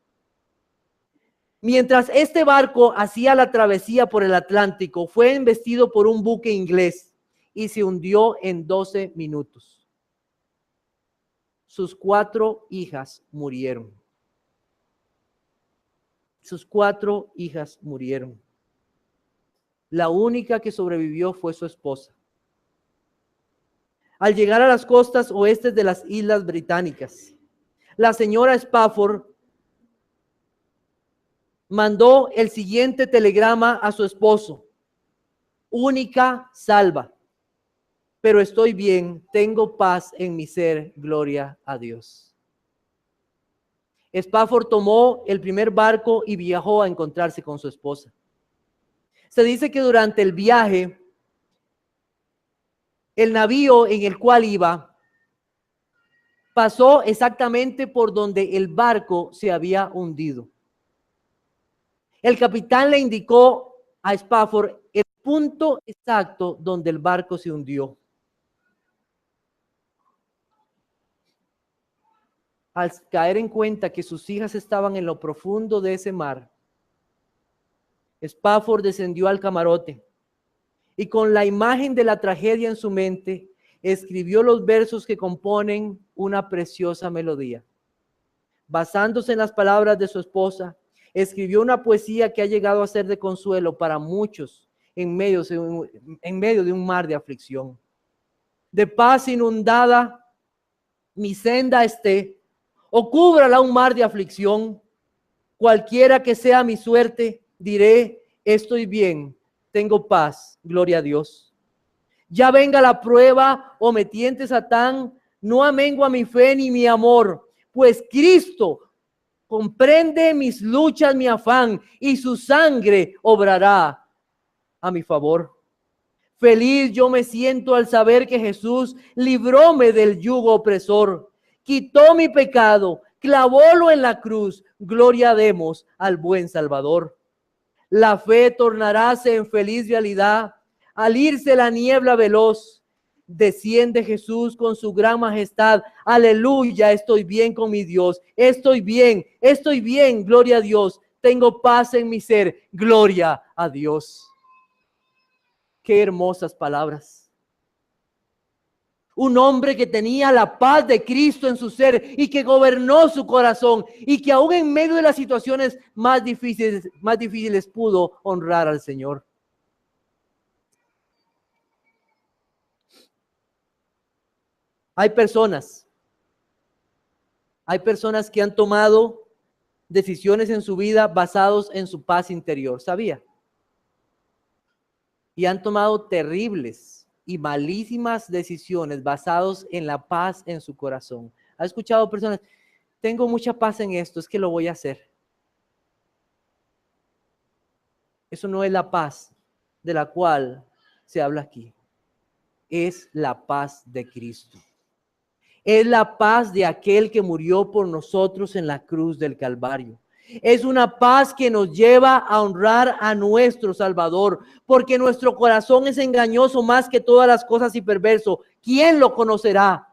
Mientras este barco hacía la travesía por el Atlántico, fue embestido por un buque inglés y se hundió en 12 minutos. Sus 4 hijas murieron. Sus 4 hijas murieron. La única que sobrevivió fue su esposa. Al llegar a las costas oestes de las Islas Británicas, la señora Spafford mandó el siguiente telegrama a su esposo: única salva, pero estoy bien, tengo paz en mi ser, gloria a Dios. Spafford tomó el primer barco y viajó a encontrarse con su esposa. Se dice que durante el viaje, el navío en el cual iba pasó exactamente por donde el barco se había hundido. El capitán le indicó a Spafford el punto exacto donde el barco se hundió. Al caer en cuenta que sus hijas estaban en lo profundo de ese mar, Spafford descendió al camarote y con la imagen de la tragedia en su mente, escribió los versos que componen una preciosa melodía. Basándose en las palabras de su esposa, escribió una poesía que ha llegado a ser de consuelo para muchos en medio de un mar de aflicción. De paz inundada mi senda esté, o cúbrala un mar de aflicción. Cualquiera que sea mi suerte, diré, estoy bien, tengo paz, gloria a Dios. Ya venga la prueba o me tiente Satán, no amengua mi fe ni mi amor, pues Cristo comprende mis luchas, mi afán, y su sangre obrará a mi favor. Feliz yo me siento al saber que Jesús libróme del yugo opresor, quitó mi pecado, clavólo en la cruz, gloria demos al buen Salvador. La fe tornaráse en feliz realidad, al irse la niebla veloz, desciende Jesús con su gran majestad. Aleluya, estoy bien con mi Dios. Estoy bien, gloria a Dios. Tengo paz en mi ser, gloria a Dios. Qué hermosas palabras. Un hombre que tenía la paz de Cristo en su ser y que gobernó su corazón y que aún en medio de las situaciones más difíciles pudo honrar al Señor. Hay personas que han tomado decisiones en su vida basados en su paz interior, ¿sabía? Y han tomado terribles y malísimas decisiones basados en la paz en su corazón. ¿Ha escuchado personas? Tengo mucha paz en esto, es que lo voy a hacer. Eso no es la paz de la cual se habla aquí. Es la paz de Cristo. Es la paz de aquel que murió por nosotros en la cruz del Calvario. Es una paz que nos lleva a honrar a nuestro Salvador, porque nuestro corazón es engañoso más que todas las cosas y perverso. ¿Quién lo conocerá?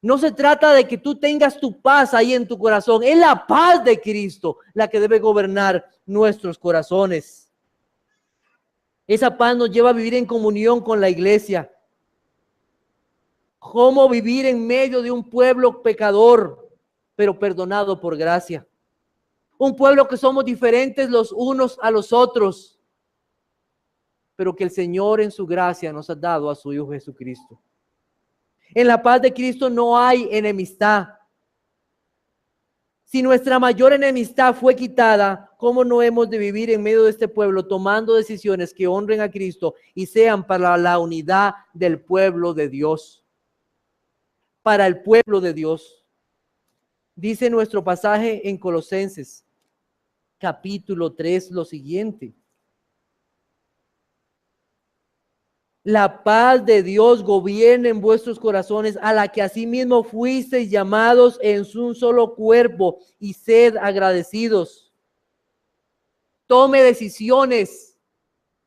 No se trata de que tú tengas tu paz ahí en tu corazón. Es la paz de Cristo la que debe gobernar nuestros corazones. Esa paz nos lleva a vivir en comunión con la iglesia. ¿Cómo vivir en medio de un pueblo pecador, pero perdonado por gracia? Un pueblo que somos diferentes los unos a los otros, pero que el Señor en su gracia nos ha dado a su Hijo Jesucristo. En la paz de Cristo no hay enemistad. Si nuestra mayor enemistad fue quitada, ¿cómo no hemos de vivir en medio de este pueblo tomando decisiones que honren a Cristo y sean para la unidad del pueblo de Dios? Para el pueblo de Dios. Dice nuestro pasaje en Colosenses, capítulo 3, lo siguiente. La paz de Dios gobierne en vuestros corazones, a la que asimismo fuisteis llamados en un solo cuerpo, y sed agradecidos. Tome decisiones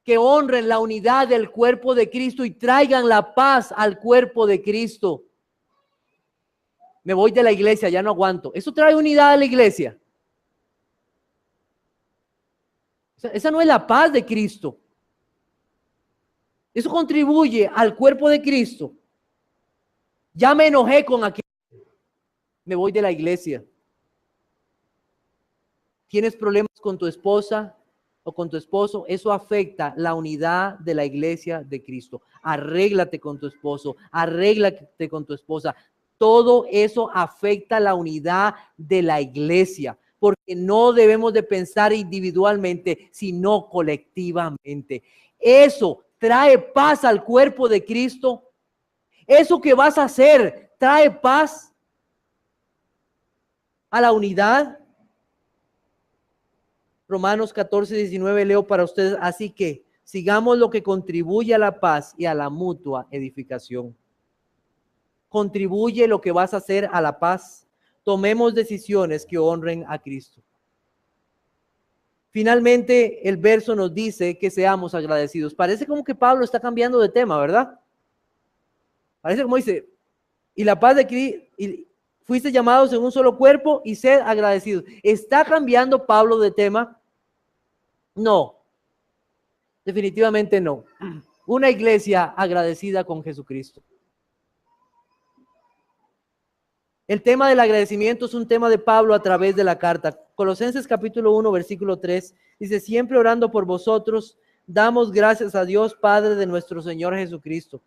que honren la unidad del cuerpo de Cristo y traigan la paz al cuerpo de Cristo. Me voy de la iglesia, ya no aguanto. ¿Eso trae unidad a la iglesia? Esa no es la paz de Cristo. Eso contribuye al cuerpo de Cristo. Ya me enojé con aquel. Me voy de la iglesia. ¿Tienes problemas con tu esposa o con tu esposo? Eso afecta la unidad de la iglesia de Cristo. Arréglate con tu esposo, arréglate con tu esposa. Todo eso afecta la unidad de la iglesia, porque no debemos de pensar individualmente, sino colectivamente. Eso trae paz al cuerpo de Cristo. Eso que vas a hacer trae paz a la unidad. Romanos 14:19 leo para ustedes. Así que sigamos lo que contribuye a la paz y a la mutua edificación. Contribuye lo que vas a hacer a la paz. Tomemos decisiones que honren a Cristo. Finalmente, el verso nos dice que seamos agradecidos. Parece como que Pablo está cambiando de tema, ¿verdad? Parece como dice, y la paz de Cristo, y fuiste llamados en un solo cuerpo y sed agradecidos. ¿Está cambiando Pablo de tema? No, definitivamente no. Una iglesia agradecida con Jesucristo. El tema del agradecimiento es un tema de Pablo a través de la carta. Colosenses capítulo 1, versículo 3, dice, siempre orando por vosotros, damos gracias a Dios Padre de nuestro Señor Jesucristo.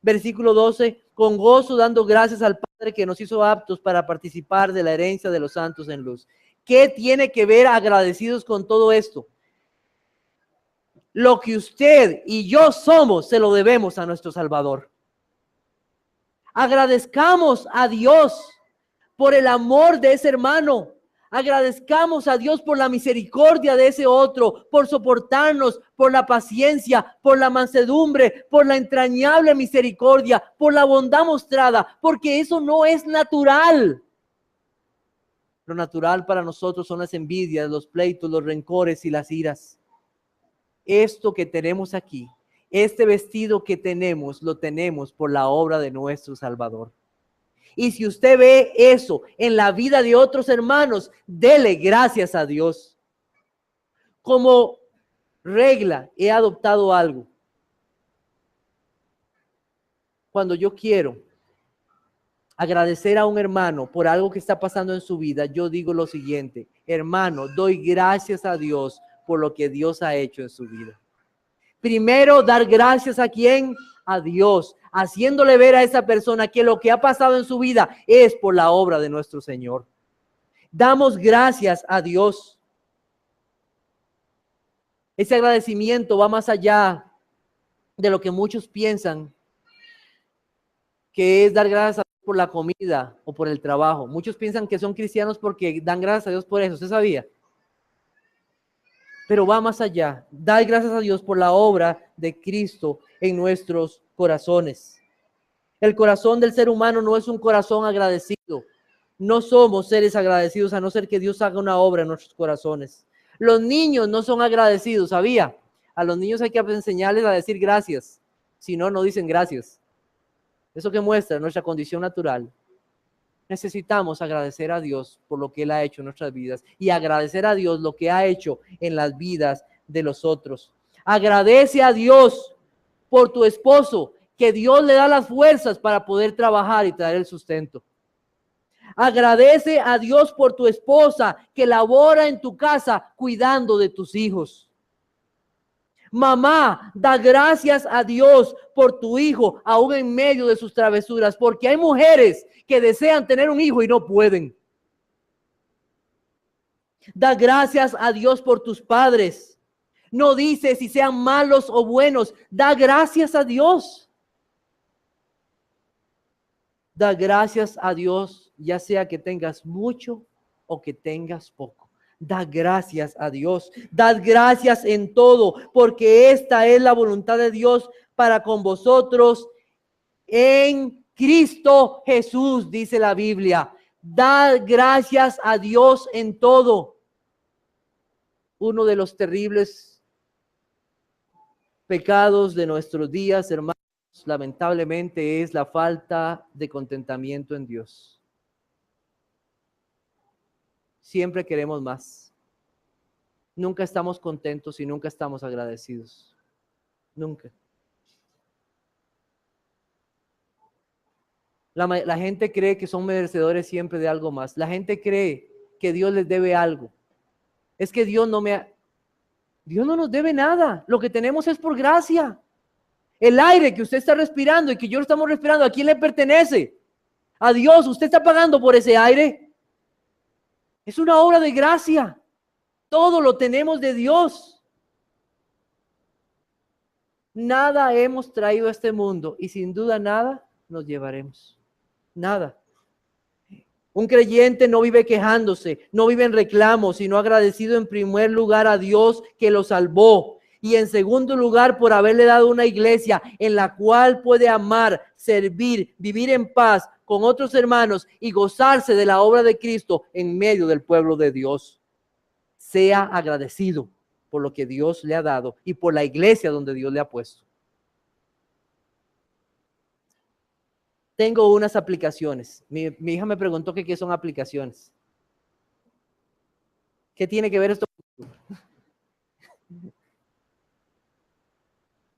Versículo 12, con gozo dando gracias al Padre que nos hizo aptos para participar de la herencia de los santos en luz. ¿Qué tiene que ver agradecidos con todo esto? Lo que usted y yo somos, se lo debemos a nuestro Salvador. Agradezcamos a Dios por el amor de ese hermano. Agradezcamos a Dios por la misericordia de ese otro, por soportarnos, por la paciencia, por la mansedumbre, por la entrañable misericordia, por la bondad mostrada, porque eso no es natural. Lo natural para nosotros son las envidias, los pleitos, los rencores y las iras. Esto que tenemos aquí, este vestido que tenemos, lo tenemos por la obra de nuestro Salvador. Y si usted ve eso en la vida de otros hermanos, dele gracias a Dios. Como regla, he adoptado algo. Cuando yo quiero agradecer a un hermano por algo que está pasando en su vida, yo digo lo siguiente: hermano, doy gracias a Dios por lo que Dios ha hecho en su vida. Primero, dar gracias a ¿quién? A Dios, haciéndole ver a esa persona que lo que ha pasado en su vida es por la obra de nuestro Señor. Damos gracias a Dios. Ese agradecimiento va más allá de lo que muchos piensan que es dar gracias a Dios por la comida o por el trabajo. Muchos piensan que son cristianos porque dan gracias a Dios por eso. ¿Usted sabía? Pero va más allá. Dar gracias a Dios por la obra de Cristo en nuestros corazones. El corazón del ser humano no es un corazón agradecido. No somos seres agradecidos a no ser que Dios haga una obra en nuestros corazones. Los niños no son agradecidos, ¿sabía? A los niños hay que enseñarles a decir gracias. Si no, no dicen gracias. Eso que muestra nuestra condición natural. Necesitamos agradecer a Dios por lo que Él ha hecho en nuestras vidas y agradecer a Dios lo que ha hecho en las vidas de los otros. Agradece a Dios por tu esposo, que Dios le da las fuerzas para poder trabajar y traer el sustento. Agradece a Dios por tu esposa que labora en tu casa cuidando de tus hijos. Mamá, da gracias a Dios por tu hijo, aún en medio de sus travesuras, porque hay mujeres que desean tener un hijo y no pueden. Da gracias a Dios por tus padres. No dice si sean malos o buenos, da gracias a Dios. Da gracias a Dios, ya sea que tengas mucho o que tengas poco. Da gracias a Dios. Dad gracias en todo, porque esta es la voluntad de Dios para con vosotros en Cristo Jesús, dice la Biblia. Dad gracias a Dios en todo. Uno de los terribles pecados de nuestros días, hermanos, lamentablemente es la falta de contentamiento en Dios. Siempre queremos más. Nunca estamos contentos y nunca estamos agradecidos. Nunca. La gente cree que son merecedores siempre de algo más. La gente cree que Dios les debe algo. Es que Dios no nos debe nada. Lo que tenemos es por gracia. El aire que usted está respirando y que yo lo estamos respirando, ¿a quién le pertenece? A Dios. Usted está pagando por ese aire. Es una obra de gracia. Todo lo tenemos de Dios. Nada hemos traído a este mundo y sin duda nada nos llevaremos. Nada. Un creyente no vive quejándose, no vive en reclamos, sino agradecido en primer lugar a Dios que lo salvó y en segundo lugar por haberle dado una iglesia en la cual puede amar, servir, vivir en paz con otros hermanos y gozarse de la obra de Cristo en medio del pueblo de Dios. Sea agradecido por lo que Dios le ha dado y por la iglesia donde Dios le ha puesto. Tengo unas aplicaciones. Mi hija me preguntó que qué son aplicaciones. ¿Qué tiene que ver esto?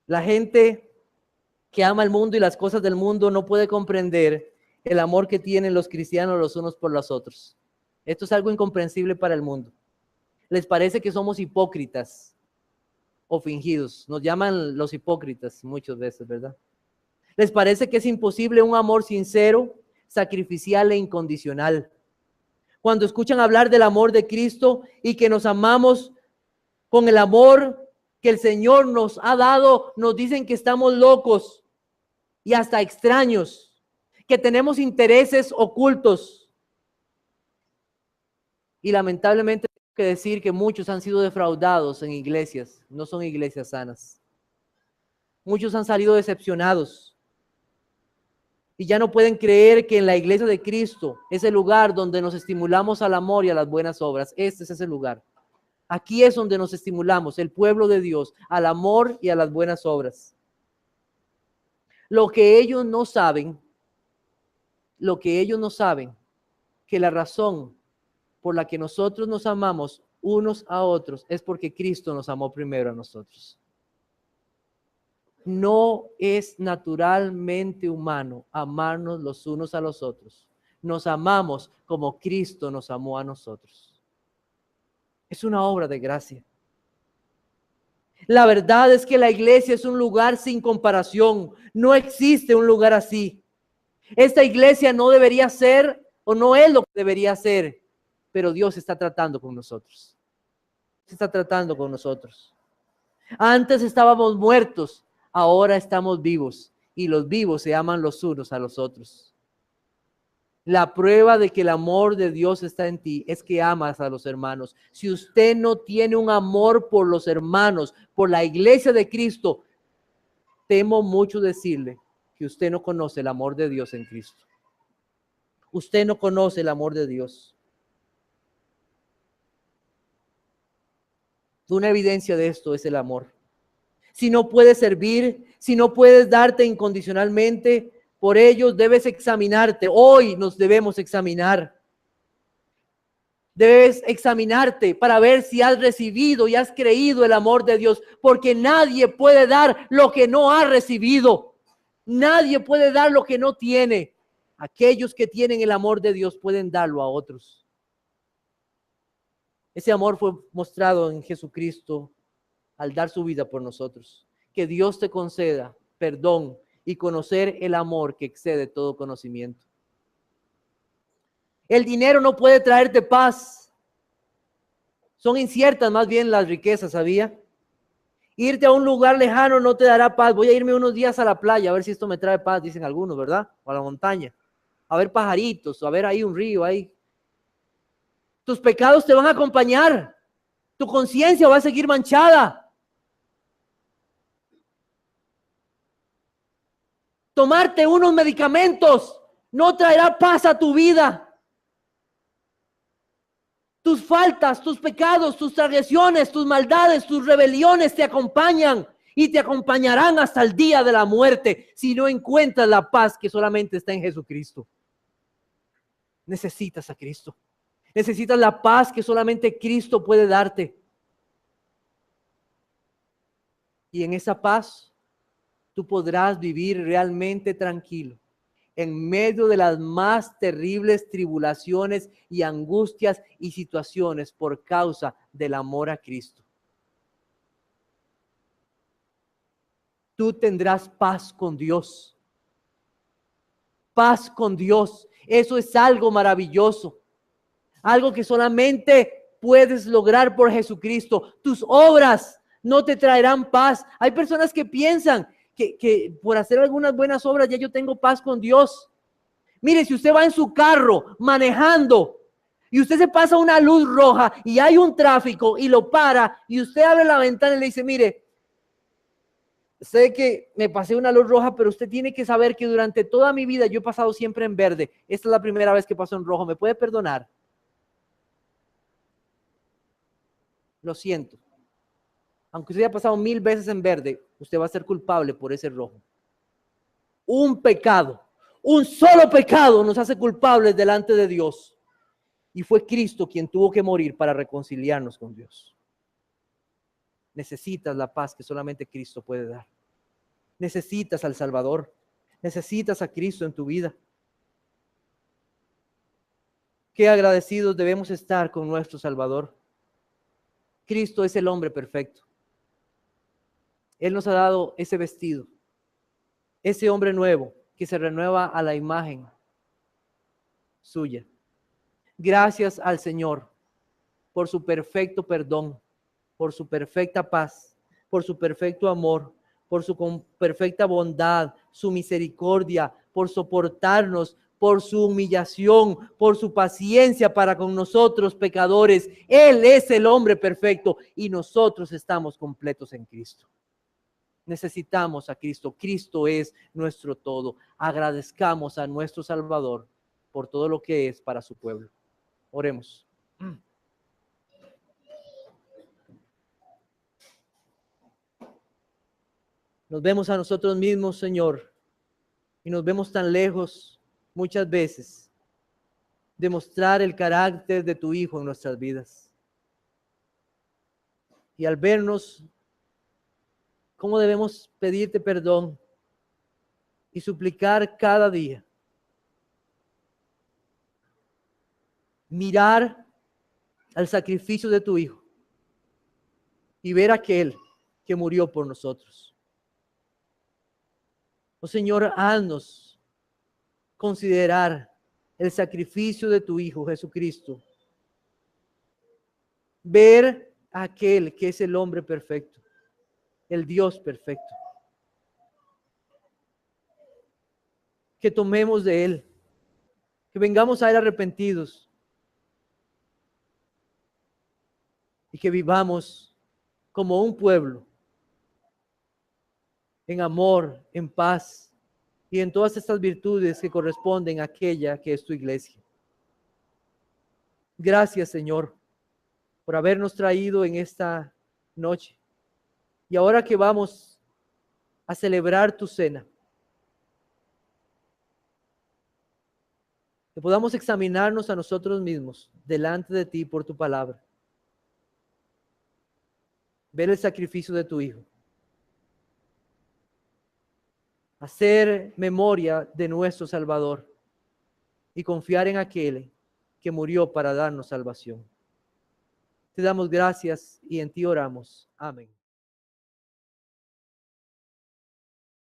La gente que ama el mundo y las cosas del mundo no puede comprender el amor que tienen los cristianos los unos por los otros. Esto es algo incomprensible para el mundo. Les parece que somos hipócritas o fingidos. Nos llaman los hipócritas muchas veces, ¿verdad? Les parece que es imposible un amor sincero, sacrificial e incondicional. Cuando escuchan hablar del amor de Cristo y que nos amamos con el amor que el Señor nos ha dado, nos dicen que estamos locos y hasta extraños, que tenemos intereses ocultos. Y lamentablemente tengo que decir que muchos han sido defraudados en iglesias, no son iglesias sanas. Muchos han salido decepcionados. Y ya no pueden creer que en la iglesia de Cristo es el lugar donde nos estimulamos al amor y a las buenas obras. Este es ese lugar. Aquí es donde nos estimulamos, el pueblo de Dios, al amor y a las buenas obras. Lo que ellos no saben, que la razón por la que nosotros nos amamos unos a otros es porque Cristo nos amó primero a nosotros. No es naturalmente humano amarnos los unos a los otros. Nos amamos como Cristo nos amó a nosotros. Es una obra de gracia. La verdad es que la iglesia es un lugar sin comparación. No existe un lugar así. Esta iglesia no debería ser o no es lo que debería ser, pero Dios está tratando con nosotros. Está tratando con nosotros. Antes estábamos muertos. Ahora estamos vivos y los vivos se aman los unos a los otros. La prueba de que el amor de Dios está en ti es que amas a los hermanos. Si usted no tiene un amor por los hermanos, por la iglesia de Cristo, temo mucho decirle que usted no conoce el amor de Dios en Cristo. usted no conoce el amor de Dios. Una evidencia de esto es el amor. Si no puedes servir, si no puedes darte incondicionalmente por ellos, debes examinarte. Hoy nos debemos examinar. Debes examinarte para ver si has recibido y has creído el amor de Dios, porque nadie puede dar lo que no ha recibido. Nadie puede dar lo que no tiene. Aquellos que tienen el amor de Dios pueden darlo a otros. Ese amor fue mostrado en Jesucristo al dar su vida por nosotros. Que Dios te conceda perdón y conocer el amor que excede todo conocimiento. El dinero no puede traerte paz. Son inciertas más bien las riquezas, ¿sabía? Irte a un lugar lejano no te dará paz. Voy a irme unos días a la playa a ver si esto me trae paz, dicen algunos, ¿verdad? O a la montaña. A ver pajaritos, o a ver ahí un río, ahí. Tus pecados te van a acompañar. Tu conciencia va a seguir manchada. Tomarte unos medicamentos no traerá paz a tu vida. Tus faltas, tus pecados, tus transgresiones, tus maldades, tus rebeliones te acompañan y te acompañarán hasta el día de la muerte si no encuentras la paz que solamente está en Jesucristo. Necesitas a Cristo. Necesitas la paz que solamente Cristo puede darte. Y en esa paz tú podrás vivir realmente tranquilo en medio de las más terribles tribulaciones y angustias y situaciones por causa del amor a Cristo. Tú tendrás paz con Dios. Paz con Dios. Eso es algo maravilloso. Algo que solamente puedes lograr por Jesucristo. Tus obras no te traerán paz. Hay personas que piensan que por hacer algunas buenas obras ya yo tengo paz con Dios. Mire, si usted va en su carro manejando y usted se pasa una luz roja y hay un tráfico y lo para y usted abre la ventana y le dice, mire, sé que me pasé una luz roja, pero usted tiene que saber que durante toda mi vida yo he pasado siempre en verde. Esta es la primera vez que paso en rojo. ¿Me puede perdonar? Lo siento. Aunque usted haya pasado 1000 veces en verde, usted va a ser culpable por ese rojo. Un pecado, un solo pecado nos hace culpables delante de Dios. Y fue Cristo quien tuvo que morir para reconciliarnos con Dios. Necesitas la paz que solamente Cristo puede dar. Necesitas al Salvador. Necesitas a Cristo en tu vida. Qué agradecidos debemos estar con nuestro Salvador. Cristo es el hombre perfecto. Él nos ha dado ese vestido, ese hombre nuevo que se renueva a la imagen suya. Gracias al Señor por su perfecto perdón, por su perfecta paz, por su perfecto amor, por su perfecta bondad, su misericordia, por soportarnos, por su humillación, por su paciencia para con nosotros pecadores. Él es el hombre perfecto y nosotros estamos completos en Cristo. Necesitamos a Cristo. Cristo es nuestro todo. Agradezcamos a nuestro Salvador por todo lo que es para su pueblo. Oremos. Nos vemos a nosotros mismos, Señor, y nos vemos tan lejos muchas veces de mostrar el carácter de tu Hijo en nuestras vidas. Y al vernos, ¿cómo debemos pedirte perdón y suplicar cada día? Mirar al sacrificio de tu Hijo y ver a aquel que murió por nosotros. Oh Señor, haznos considerar el sacrificio de tu Hijo Jesucristo. Ver a aquel que es el hombre perfecto, el Dios perfecto. Que tomemos de Él, que vengamos a Él arrepentidos y que vivamos como un pueblo, en amor, en paz, y en todas estas virtudes que corresponden a aquella que es tu iglesia. Gracias, Señor, por habernos traído en esta noche. Y ahora que vamos a celebrar tu cena, que podamos examinarnos a nosotros mismos delante de ti por tu palabra. Ver el sacrificio de tu Hijo. Hacer memoria de nuestro Salvador y confiar en aquel que murió para darnos salvación. Te damos gracias y en ti oramos. Amén.